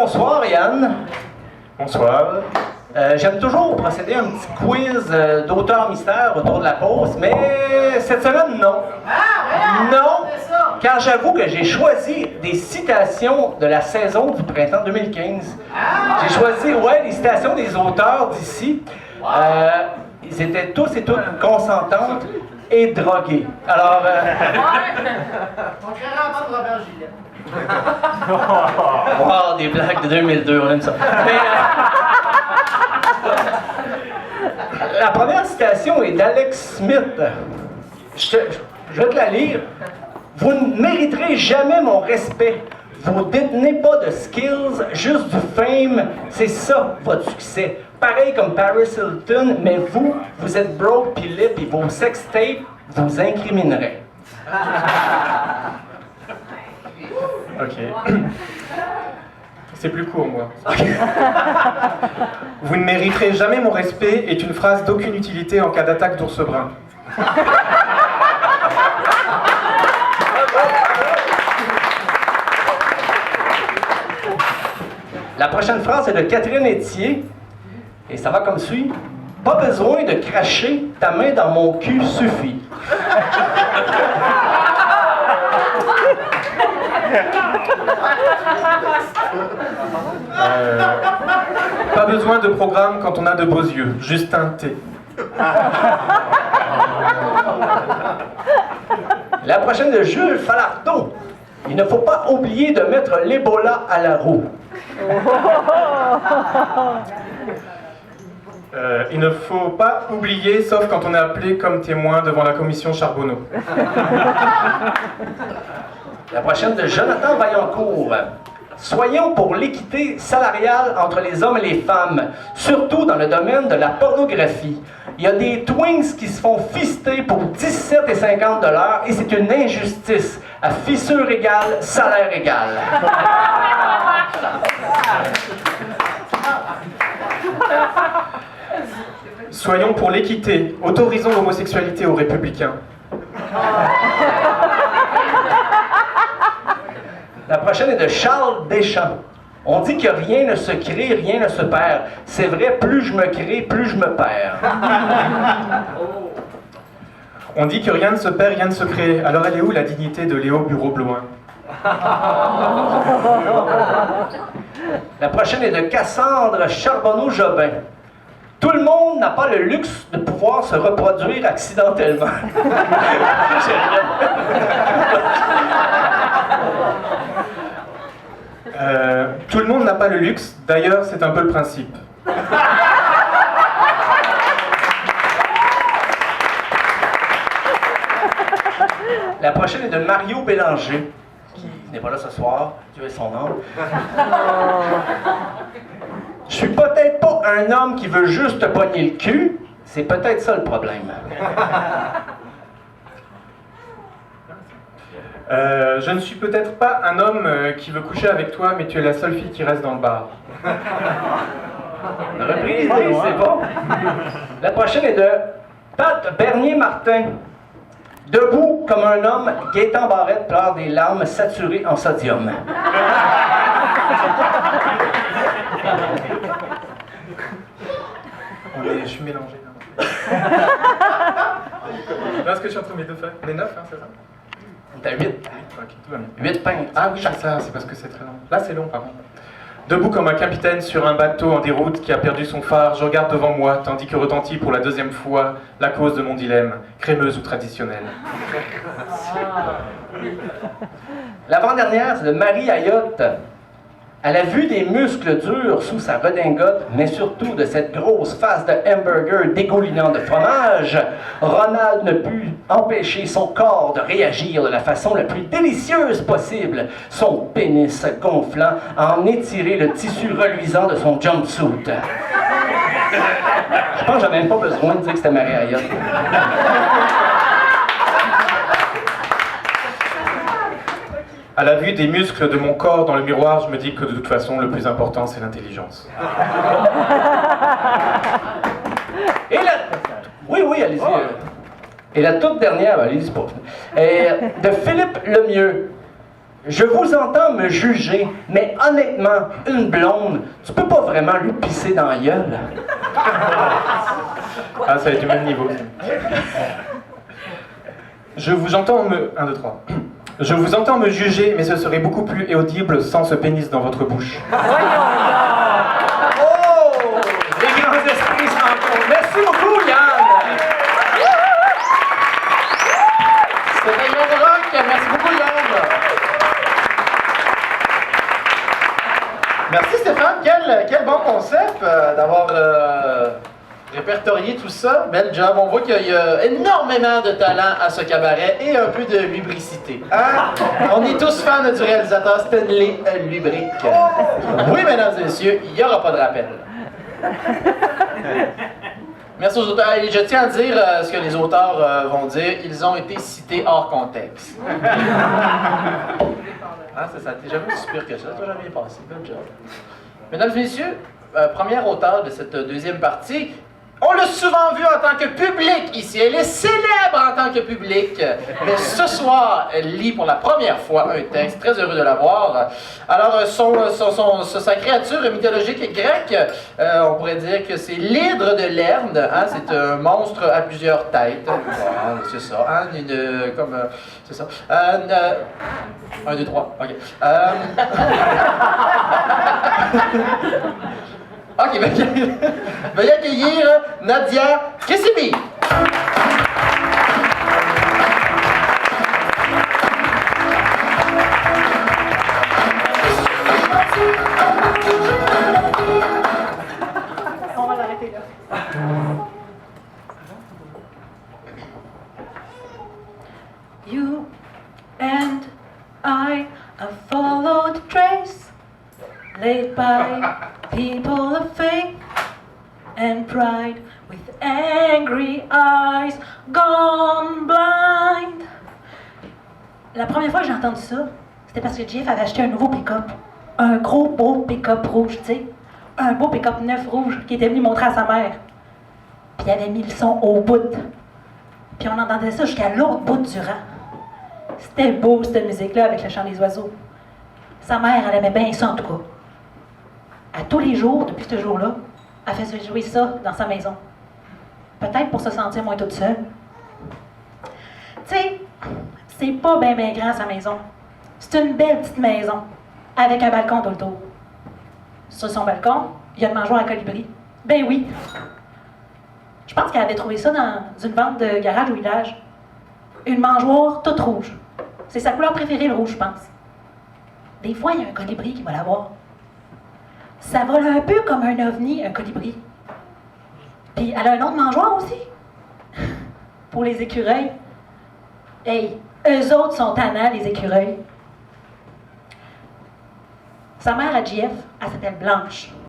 bonsoir Yann. Bonsoir. J'aime toujours procéder à un petit quiz d'auteur mystère autour de la pause, mais cette semaine, non. Non, car j'avoue que j'ai choisi des citations de la saison du printemps 2015. J'ai choisi, des citations des auteurs d'ici. Ils étaient tous et toutes consentantes et droguées. Alors... On créera un peu de Robert Gillet. Wow, des blagues de 2002, on aime ça. Mais, la première citation est d'Alex Smith. Je vais te la lire. Vous ne mériterez jamais mon respect. Vous détenez pas de skills, juste du fame. C'est ça, votre succès. Pareil comme Paris Hilton, mais vous êtes broke pis laid, pis vos sextapes vous incrimineraient. Ok. C'est plus court, moi. Vous ne mériterez jamais mon respect est une phrase d'aucune utilité en cas d'attaque d'ours brun. La prochaine phrase est de Catherine Etier, et ça va comme suit. Pas besoin de cracher, ta main dans mon cul suffit. Pas besoin de programme quand on a de beaux yeux, juste un thé. La prochaine de Jules Falardeau. Il ne faut pas oublier de mettre l'Ebola à la roue. Il ne faut pas oublier, sauf quand on est appelé comme témoin devant la commission Charbonneau. La prochaine de Jonathan Vaillancourt. Soyons pour l'équité salariale entre les hommes et les femmes, surtout dans le domaine de la pornographie. Il y a des twins qui se font fister pour 17,50 $ et c'est une injustice. À fissure égale, salaire égal. Soyons pour l'équité, autorisons l'homosexualité aux républicains. La prochaine est de Charles Deschamps. On dit que rien ne se crée, rien ne se perd. C'est vrai, plus je me crée, plus je me perds. On dit que rien ne se perd, rien ne se crée. Alors elle est où la dignité de Léo Bureau-Bloin? La prochaine est de Cassandre Charbonneau-Jobin. Tout le monde n'a pas le luxe de pouvoir se reproduire accidentellement. Tout le monde n'a pas le luxe, d'ailleurs c'est un peu le principe. La prochaine est de Mario Bélanger, qui n'est pas là ce soir, Dieu est son âme. Je suis peut-être pas un homme qui veut juste te pogner le cul, c'est peut-être ça le problème. Je ne suis peut-être pas un homme qui veut coucher avec toi, mais tu es la seule fille qui reste dans le bar. On a repris l'idée, c'est bon. La prochaine est de Pat Bernier-Martin. Debout comme un homme, Gaétan Barrette pleure des larmes saturées en sodium. Je suis mélangé. Là, est-ce que je suis entre mes deux feuilles? On est 9, hein, c'est ça? T'as 8. Ok, tout va bien. 8 pintes. Ah oui, ça, c'est parce que c'est très long. Là, c'est long, par contre. Debout comme un capitaine sur un bateau en déroute qui a perdu son phare, je regarde devant moi, tandis que retentit pour la deuxième fois la cause de mon dilemme, crémeuse ou traditionnelle. L'avant-dernière, c'est de Marie Ayotte. À la vue des muscles durs sous sa redingote, mais surtout de cette grosse face de hamburger dégoulinant de fromage, Ronald ne put empêcher son corps de réagir de la façon la plus délicieuse possible, son pénis gonflant à en étirer le tissu reluisant de son jumpsuit. Je pense que j'avais même pas besoin de dire que c'était Marie Ayotte. À la vue des muscles de mon corps dans le miroir, je me dis que de toute façon, le plus important, c'est l'intelligence. Et la... Oui, allez-y. Et la toute dernière, allez-y, c'est pas... de Philippe Lemieux. Je vous entends me juger, mais honnêtement, une blonde, tu peux pas vraiment lui pisser dans la gueule. Ah, ça va être du même niveau. Je vous entends me... 1, 2, 3. Je vous entends me juger, mais ce serait beaucoup plus audible sans ce pénis dans votre bouche. Oh! Les grands esprits se rencontrent. Merci beaucoup, Yann! C'était Yann Rock. Merci beaucoup, Yann. Merci Stéphane, quel bon concept d'avoir répertorié tout ça. Bel job. On voit qu'il y a énormément de talent à ce cabaret et un peu de lubricité. Hein? On est tous fans du réalisateur Stanley Lubric. Oui, mesdames et messieurs, il n'y aura pas de rappel. Merci aux auteurs. Et je tiens à dire ce que les auteurs vont dire. Ils ont été cités hors contexte. Ah, ça t'es jamais aussi pire que ça. Toi, jamais passé. Good job. Mesdames et messieurs, premier auteur de cette deuxième partie. On l'a souvent vu en tant que public ici. Elle est célèbre en tant que public. Mais ce soir, elle lit pour la première fois un texte. Très heureux de la voir. Alors, sa créature mythologique grecque, on pourrait dire que c'est l'hydre de Lerne. Hein? C'est un monstre à plusieurs têtes. Voilà, c'est ça. Hein? C'est ça. 1, 2, 3. OK. OK, veuillez accueillir Nadia Kessibi. On va l'arrêter là. You and I have followed trace laid by people of faith and pride with angry eyes gone blind. La première fois que j'ai entendu ça, c'était parce que Jeff avait acheté un nouveau pick-up. Un gros beau pick-up rouge, tu sais. Un beau pick-up neuf rouge qui était venu montrer à sa mère. Puis il avait mis le son au bout. Puis on entendait ça jusqu'à l'autre bout du rang. C'était beau, cette musique-là, avec le chant des oiseaux. Sa mère, elle aimait bien ça, en tout cas. À tous les jours, depuis ce jour-là, elle faisait jouer ça dans sa maison. Peut-être pour se sentir moins toute seule. Tu sais, c'est pas bien grand, sa maison. C'est une belle petite maison, avec un balcon tout le tour. Sur son balcon, il y a une mangeoire à colibri. Ben oui. Je pense qu'elle avait trouvé ça dans une vente de garage au village. Une mangeoire toute rouge. C'est sa couleur préférée, le rouge, je pense. Des fois, il y a un colibri qui va la voir. Ça vole un peu comme un ovni, un colibri. Puis elle a un autre mangeoire aussi. Pour les écureuils. Hey, eux autres sont tannants, les écureuils. Sa mère à JF, elle s'appelle Blanche.